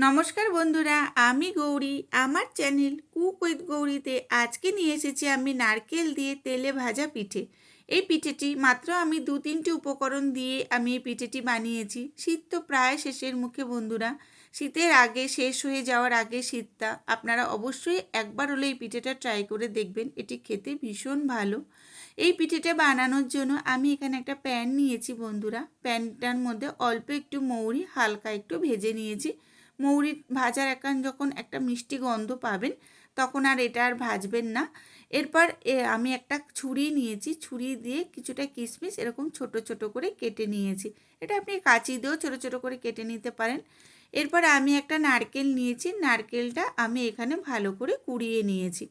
নমস্কার বন্ধুরা, আমি গৌরী। আমার চ্যানেল কুক উইথ গৌরীতে আজকে নিয়ে এসেছি আমি নারকেল দিয়ে তেলে ভাজা পিঠে। এই পিঠেটি মাত্র আমি 2-3টি উপকরণ দিয়ে আমি এই পিঠেটি বানিয়েছি। শীত তো প্রায় শেষের মুখে বন্ধুরা। শীতের আগে, শেষ হয়ে যাওয়ার আগে শীতটা আপনারা অবশ্যই একবার হলে এই পিঠেটা ট্রাই করে দেখবেন। এটি খেতে ভীষণ ভালো। এই পিঠেটা বানানোর জন্য আমি এখানে একটা প্যান নিয়েছি বন্ধুরা। প্যানটার মধ্যে অল্প একটু মৌরি হালকা একটু ভেজে নিয়েছি। মৌরি ভাজার যখন একটা মিষ্টি গন্ধ পাবেন তখন আর এটা আর ভাজবেন না। এরপর আমি একটা ছুরি নিয়েছি, ছুরি দিয়ে কিছুটা কিশমিশ এরকম ছোট ছোট করে কেটে নিয়েছি। এটা আপনি কাঁচি দিয়েও ছোট ছোট করে কেটে নিতে পারেন। এরপর আমি একটা নারকেল নিয়েছি, নারকেলটা আমি এখানে ভালো করে কুড়িয়ে নিয়েছি।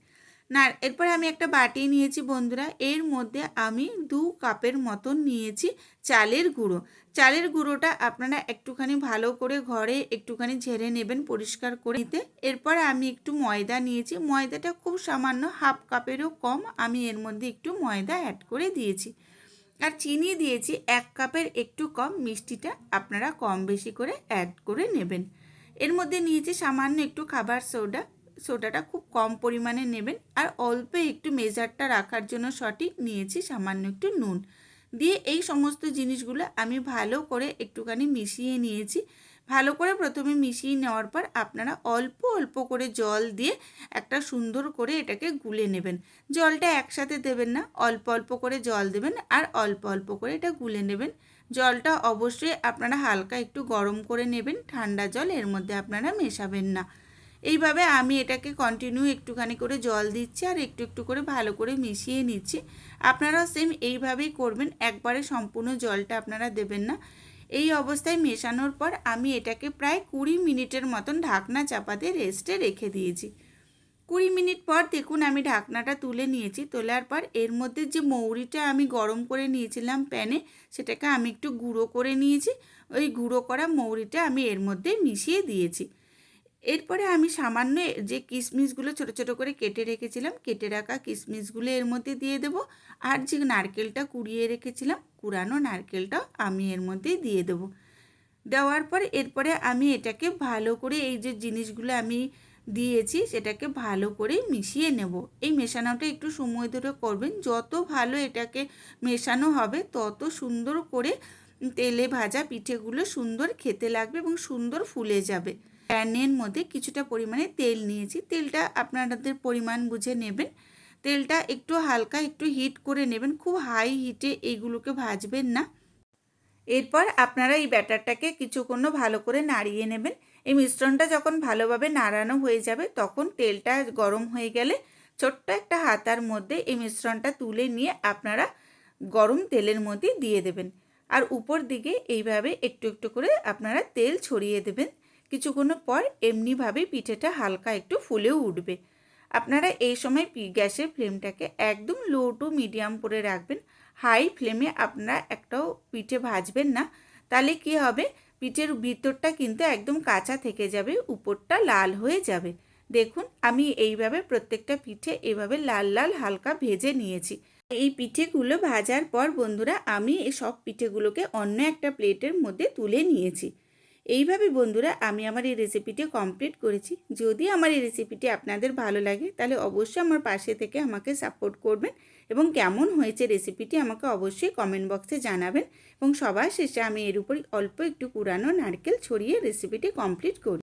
এরপরে আমি একটা বাটি নিয়েছি বন্ধুরা। এর মধ্যে আমি 2 কাপের মতন নিয়েছি চালের গুঁড়ো। চালের গুঁড়োটা আপনারা একটুখানি ভালো করে ঘরে একটুখানি ঝেড়ে নেবেন পরিষ্কার করে নিতে। এরপর আমি একটু ময়দা নিয়েছি, ময়দাটা খুব সামান্য 1/2 কাপেরও কম আমি এর মধ্যে একটু ময়দা অ্যাড করে দিয়েছি। আর চিনি দিয়েছি 1 কাপের একটু কম, মিষ্টিটা আপনারা কম বেশি করে অ্যাড করে নেবেন। এর মধ্যে নিয়েছি সামান্য একটু খাবার সোডা, সোডাটা খুব কম পরিমাণে নেবেন। আর অল্প একটু মেজারটা রাখার জন্য সঠিক নিয়েছি সামান্য একটু নুন দিয়ে এই সমস্ত জিনিসগুলো আমি ভালো করে একটুখানি মিশিয়ে নিয়েছি। ভালো করে প্রথমে মিশিয়ে নেওয়ার পর আপনারা অল্প অল্প করে জল দিয়ে একটা সুন্দর করে এটাকে গুলে নেবেন। জলটা একসাথে দেবেন না, অল্প অল্প করে জল দেবেন আর অল্প অল্প করে এটা গুলে নেবেন। জলটা অবশ্যই আপনারা হালকা একটু গরম করে নেবেন, ঠান্ডা জল এর মধ্যে আপনারা মেশাবেন না। এইভাবে আমি এটাকে কন্টিনিউ একটুখানি করে জল দিচ্ছি আর একটু একটু করে ভালো করে মিশিয়ে নিচ্ছি। আপনারাও সেম এইভাবেই করবেন, একবারে সম্পূর্ণ জলটা আপনারা দেবেন না। এই অবস্থায় মেশানোর পর আমি এটাকে প্রায় 20 মিনিটের মতন ঢাকনা চাপা দিয়ে রেস্টে রেখে দিয়েছি। 20 মিনিট পর দেখুন আমি ঢাকনাটা তুলে নিয়েছি। তোলার পর এর মধ্যে যে মৌরিটা আমি গরম করে নিয়েছিলাম প্যানে, সেটাকে আমি একটু গুঁড়ো করে নিয়েছি। ওই গুঁড়ো করা মৌরিটা আমি এর মধ্যে মিশিয়ে দিয়েছি। এরপরে আমি সামান্য যে কিশমিশগুলো ছোট ছোট করে কেটে রেখেছিলাম, কেটে রাখা কিশমিশগুলো এর মধ্যে দিয়ে দেবো। আর যে নারকেলটা কুড়িয়ে রেখেছিলাম, কুড়ানো নারকেলটাও আমি এর মধ্যে দিয়ে দেবো। দেওয়ার পর এরপরে আমি এটাকে ভালো করে এই যে জিনিসগুলো আমি দিয়েছি সেটাকে ভালো করে মিশিয়ে নেব। এই মেশানোটা একটু সময় ধরে করবেন, যত ভালো এটাকে মেশানো হবে তত সুন্দর করে তেলে ভাজা পিঠেগুলো সুন্দর খেতে লাগবে এবং সুন্দর ফুলে যাবে। প্যানের মধ্যে কিছুটা পরিমাণে তেল নিয়েছি, তেলটা আপনাদের পরিমাণ বুঝে নেবেন। তেলটা একটু হালকা একটু হিট করে নেবেন, খুব হাই হিটে এইগুলোকে ভাজবেন না। এরপর আপনারা এই ব্যাটারটাকে কিছুক্ষণ ভালো করে নাড়িয়ে নেবেন। এই মিশ্রণটা যখন ভালোভাবে নাড়ানো হয়ে যাবে তখন তেলটা গরম হয়ে গেলে ছোট্ট একটা হাতার মধ্যে এই মিশ্রণটা তুলে নিয়ে আপনারা গরম তেলের মধ্যে দিয়ে দেবেন। আর উপর দিকে এইভাবে একটু একটু করে আপনারা তেল ছড়িয়ে দেবেন। কিছুক্ষণ পর এমনিভাবে পিঠেটা হালকা একটু ফুলেও উঠবে। আপনারা এই সময় গ্যাসের ফ্লেমটাকে একদম লো টু মিডিয়াম করে রাখবেন। হাই ফ্লেমে আপনারা একটাও পিঠে ভাজবেন না, তাহলে কি হবে, পিঠের ভিতরটা কিন্তু একদম কাঁচা থেকে যাবে, উপরটা লাল হয়ে যাবে। দেখুন আমি এইভাবে প্রত্যেকটা পিঠে এভাবে লাল লাল হালকা ভেজে নিয়েছি। এই পিঠেগুলো ভাজার পর বন্ধুরা আমি এই সব পিঠেগুলোকে অন্য একটা প্লেটের মধ্যে তুলে নিয়েছি। এইভাবে বন্ধুরা আমি আমার এই রেসিপিটি কমপ্লিট করেছি। যদি আমার এই রেসিপিটি আপনাদের ভালো লাগে তাহলে অবশ্যই আমার পাশে থেকে আমাকে সাপোর্ট করবেন এবং কেমন হয়েছে রেসিপিটি আমাকে অবশ্যই কমেন্ট বক্সে জানাবেন। এবং সবার শেষে আমি এর উপর অল্প একটু কুড়ানো নারকেল ছড়িয়ে রেসিপিটি কমপ্লিট করি।